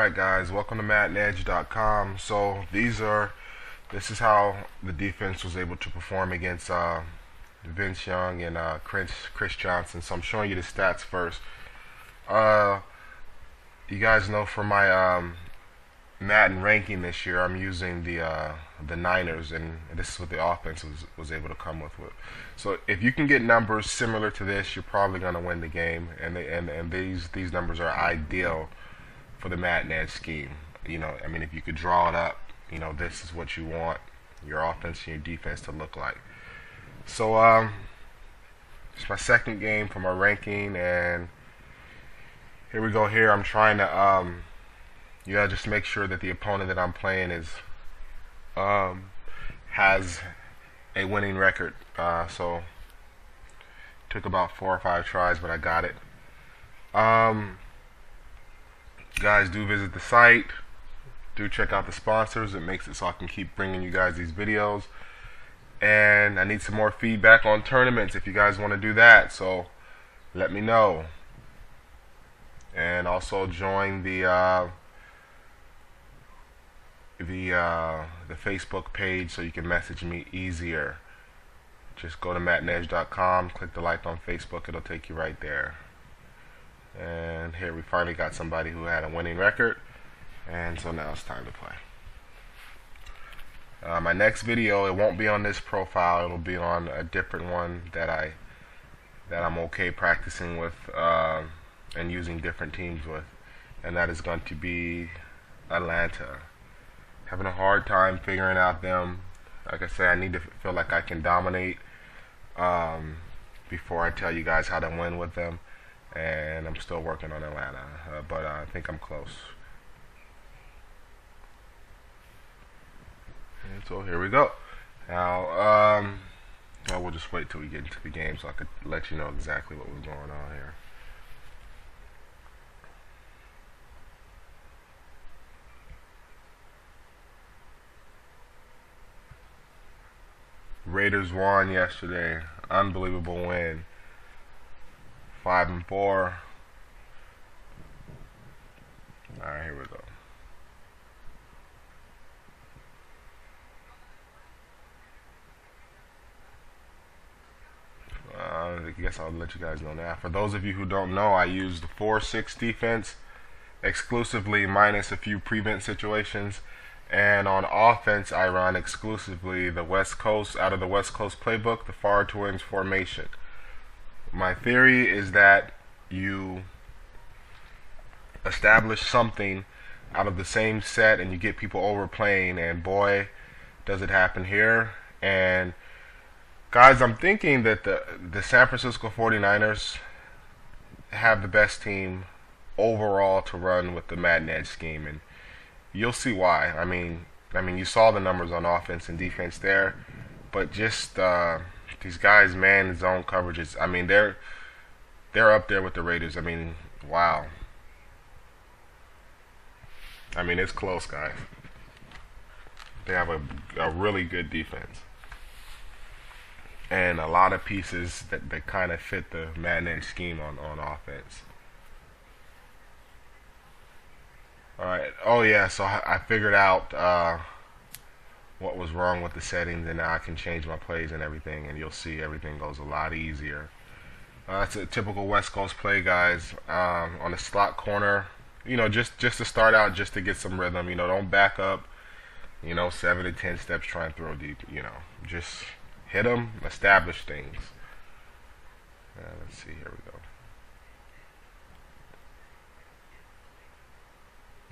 Alright guys, welcome to Maddenedge.com. So this is how the defense was able to perform against Vince Young and Chris Johnson. So I'm showing you the stats first. You guys know for my Madden ranking this year, I'm using the Niners, and this is what the offense was able to come with. So if you can get numbers similar to this, you're probably going to win the game. And these numbers are ideal for the Maddenedge scheme. You know, I mean, if you could draw it up, you know, this is what you want your offense and your defense to look like. So it's my second game for my ranking, and here we go. Here I'm trying to just make sure that the opponent that I'm playing is has a winning record. So took about 4 or 5 tries, but I got it. Guys, do visit the site. Do check out the sponsors. It makes it so I can keep bringing you guys these videos. And I need some more feedback on tournaments if you guys want to do that. So let me know. And also join the Facebook page so you can message me easier. Just go to Maddenedge.com, click the like on Facebook, it'll take you right there. And here we finally got somebody who had a winning record, and so now it's time to play. My next video, it won't be on this profile, it'll be on a different one that I'm okay practicing with and using different teams with, and that is going to be Atlanta. Having a hard time figuring out them. Like I said, I need to feel like I can dominate before I tell you guys how to win with them. And I'm still working on Atlanta, but I think I'm close. And so here we go. Now, we'll just wait till we get into the game so I could let you know exactly what was going on here. Raiders won yesterday. Unbelievable win. 5-4. Alright, here we go. I guess I'll let you guys know now. For those of you who don't know, I use the 4-6 defense exclusively, minus a few prevent situations. And on offense, I run exclusively the West Coast, out of the West Coast playbook, the Far Twins formation. My theory is that you establish something out of the same set and you get people overplaying, and boy, does it happen here. And guys, I'm thinking that the San Francisco 49ers have the best team overall to run with the Maddenedge scheme, and you'll see why. I mean, you saw the numbers on offense and defense there, but just these guys, man, zone coverages. I mean, they're up there with the Raiders. I mean, wow. I mean, it's close, guys. They have a really good defense and a lot of pieces that kind of fit the Maddenedge scheme on offense. Alright, oh yeah, so I figured out what was wrong with the settings, and now I can change my plays and everything, and you'll see everything goes a lot easier. It's a typical West Coast play, guys. On the slot corner, you know, just to start out, just to get some rhythm, you know, don't back up, you know, 7 to 10 steps, try and throw deep, you know, just hit them, establish things. Let's see, here we go.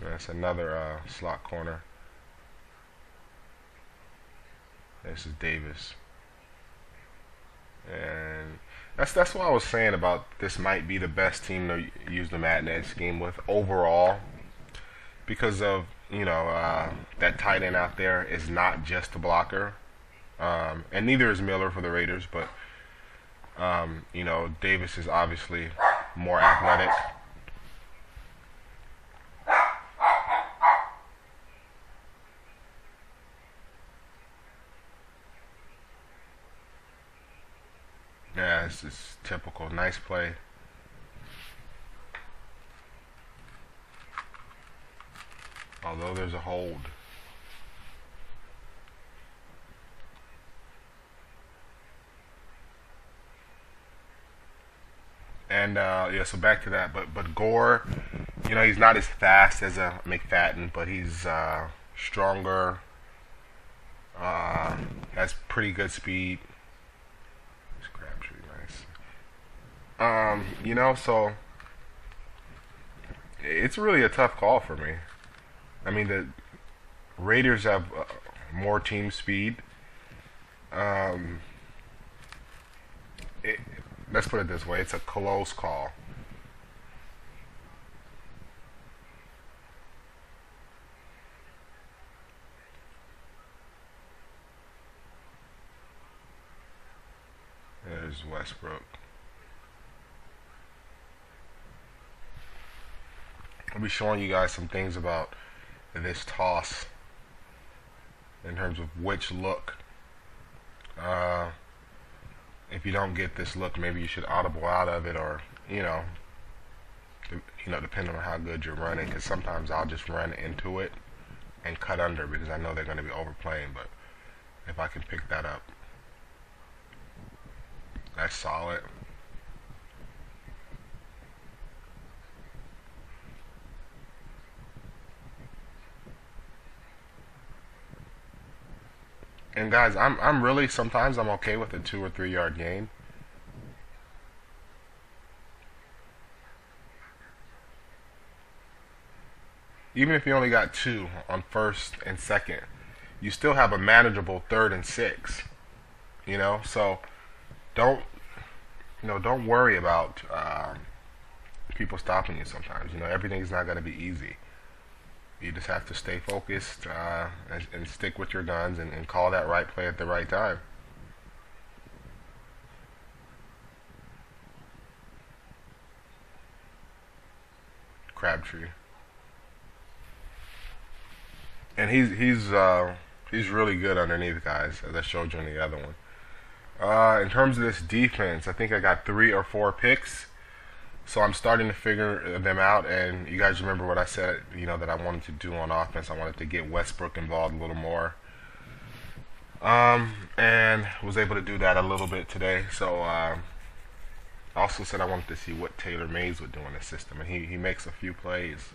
That's another slot corner. This is Davis, and that's what I was saying about this might be the best team to use the Maddenedge scheme with overall, because of, you know, that tight end out there is not just a blocker, and neither is Miller for the Raiders, but you know, Davis is obviously more athletic. Yeah, this is typical. Nice play. Although there's a hold. And yeah, so back to that. But Gore, he's not as fast as a McFadden, but he's stronger. Has pretty good speed. This Crabtree, nice. So it's really a tough call for me. I mean, the Raiders have more team speed. Um, it, let's put it this way: it's a close call. There's Westbrook. I'll be showing you guys some things about this toss in terms of which look. Uh, if you don't get this look, maybe you should audible out of it, or depending on how good you're running. Because sometimes I'll just run into it and cut under because I know they're going to be overplaying. But if I can pick that up, that's solid. And guys, I'm really sometimes I'm okay with a 2 or 3 yard gain. Even if you only got 2 on first and second, you still have a manageable 3rd and 6. So don't don't worry about people stopping you. Sometimes everything's not going to be easy. You just have to stay focused and stick with your guns and call that right play at the right time. Crabtree, and he's really good underneath, guys, as I showed you in the other one. In terms of this defense, I think I got 3 or 4 picks. So I'm starting to figure them out, and you guys remember what I said, that I wanted to do on offense. I wanted to get Westbrook involved a little more. And was able to do that a little bit today. So I also said I wanted to see what Taylor Mays would do in the system, and he makes a few plays.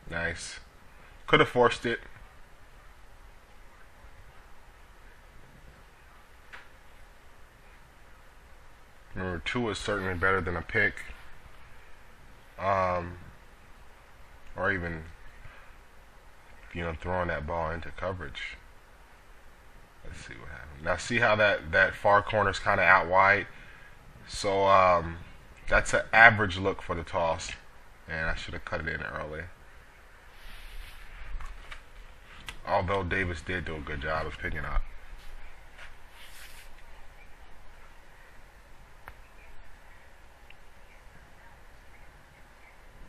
Nice. Could have forced it. Remember, 2 is certainly better than a pick. Um, or even, throwing that ball into coverage. Let's see what happens. Now, see how that far corner's kind of out wide? So, that's an average look for the toss. And I should have cut it in early. Although Davis did do a good job of picking up.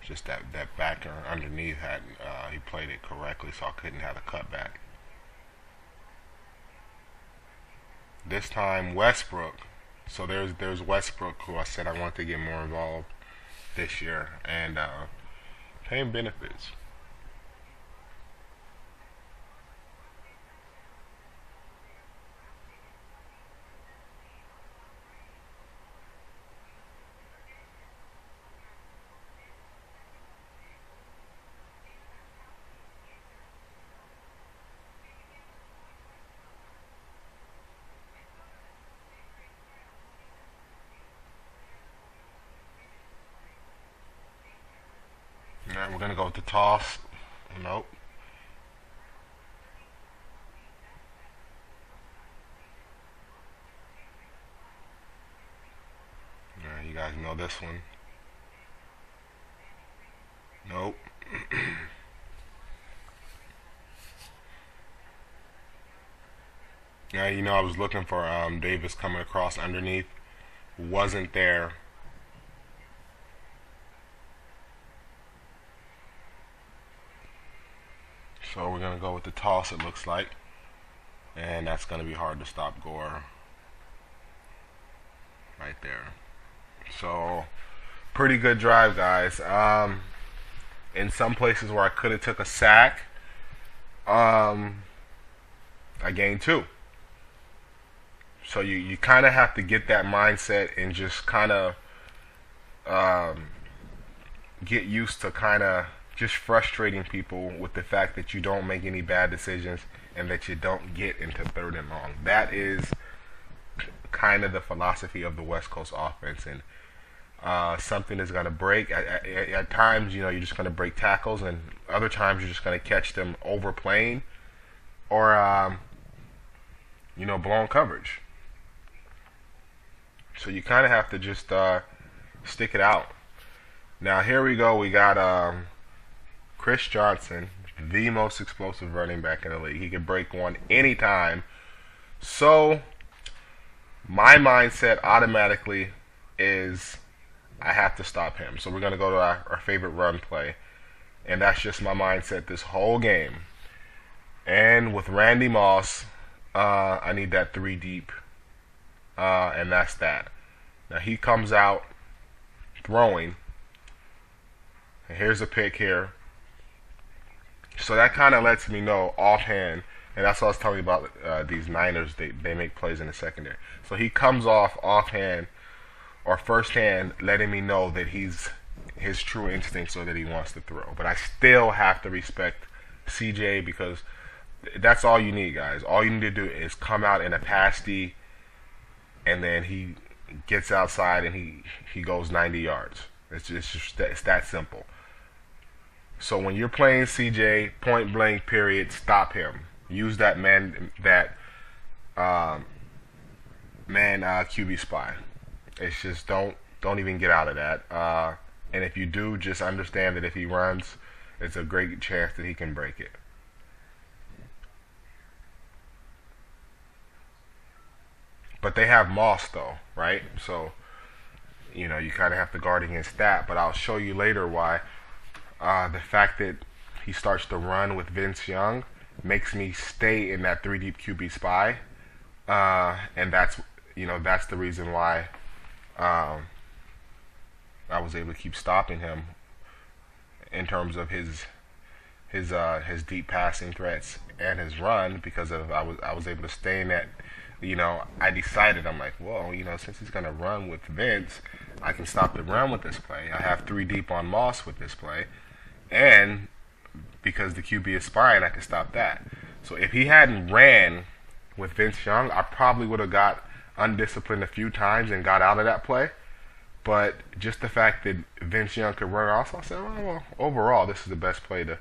Just that backer underneath he played it correctly, so I couldn't have a cutback. This time Westbrook. So there's Westbrook, who I said I want to get more involved this year, and paying benefits. Alright, we're gonna go with the toss. Nope. Alright, you guys know this one. Nope. Yeah, I was looking for Davis coming across underneath. Wasn't there. So we're gonna go with the toss, it looks like, and that's gonna be hard to stop Gore right there. So pretty good drive, guys. In some places where I could have took a sack, I gained 2. So you kind of have to get that mindset and just kind of get used to kind of just frustrating people with the fact that you don't make any bad decisions and that you don't get into 3rd and long. That is kind of the philosophy of the West Coast offense, and something is going to break. At times, you're just going to break tackles, and other times you're just going to catch them overplaying or, blown coverage. So you kind of have to just stick it out. Now here we go. We got Chris Johnson, the most explosive running back in the league. He can break one anytime. So my mindset automatically is I have to stop him. So we're going to go to our favorite run play. And that's just my mindset this whole game. And with Randy Moss, I need that 3 deep. And that's that. Now he comes out throwing. And here's a pick here. So that kind of lets me know offhand, and that's what I was telling you about these Niners. They make plays in the secondary. So he comes off offhand or firsthand, letting me know that his true instinct, so that he wants to throw. But I still have to respect CJ, because that's all you need, guys. All you need to do is come out in a pass D, and then he gets outside and he goes 90 yards. It's that simple. So when you're playing CJ, point blank, period, stop him. Use that man QB spy. It's just don't even get out of that. And if you do, just understand that if he runs, it's a great chance that he can break it. But they have Moss though, right? So you kind of have to guard against that. But I'll show you later why. The fact that he starts to run with Vince Young makes me stay in that 3 deep QB spy, and that's the reason why I was able to keep stopping him in terms of his deep passing threats and his run, because I was able to stay in that. I decided, I'm like, well, since he's gonna run with Vince, I can stop the run with this play. I have 3 deep on Moss with this play. And because the QB is spying, I can stop that. So if he hadn't ran with Vince Young, I probably would have got undisciplined a few times and got out of that play. But just the fact that Vince Young could run also, I said, well, overall, this is the best play to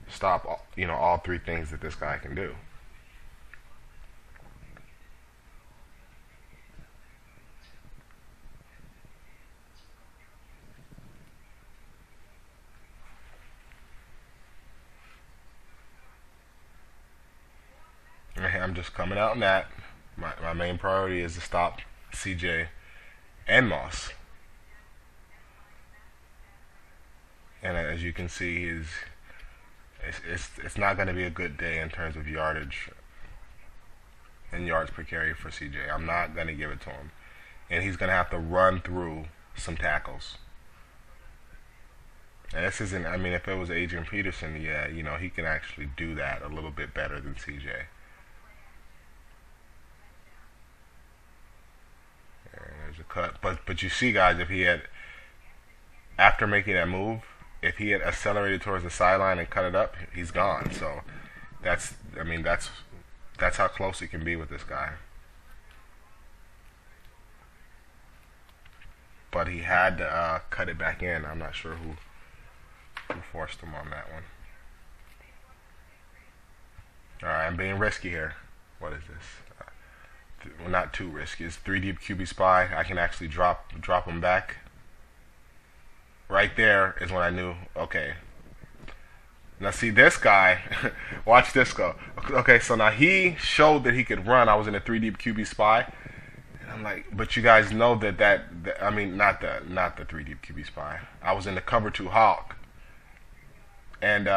stop all 3 things that this guy can do. I'm just coming out on that. My main priority is to stop CJ and Moss. And as you can see, it's not going to be a good day in terms of yardage and yards per carry for CJ. I'm not going to give it to him. And he's going to have to run through some tackles. And this isn't, if it was Adrian Peterson, yeah, he can actually do that a little bit better than CJ. There's a cut, but you see, guys, if he had, after making that move, if he had accelerated towards the sideline and cut it up, he's gone. So that's how close he can be with this guy. But he had to cut it back in. I'm not sure who forced him on that one. All right, I'm being risky here. What is this? Well, not too risky. It's 3 deep QB spy. I can actually drop him back. Right there is when I knew, okay. Now see this guy, watch this go. Okay, so now he showed that he could run. I was in a 3 deep QB spy. And I'm like, but you guys know that not the 3 deep QB spy. I was in the cover 2 hawk. And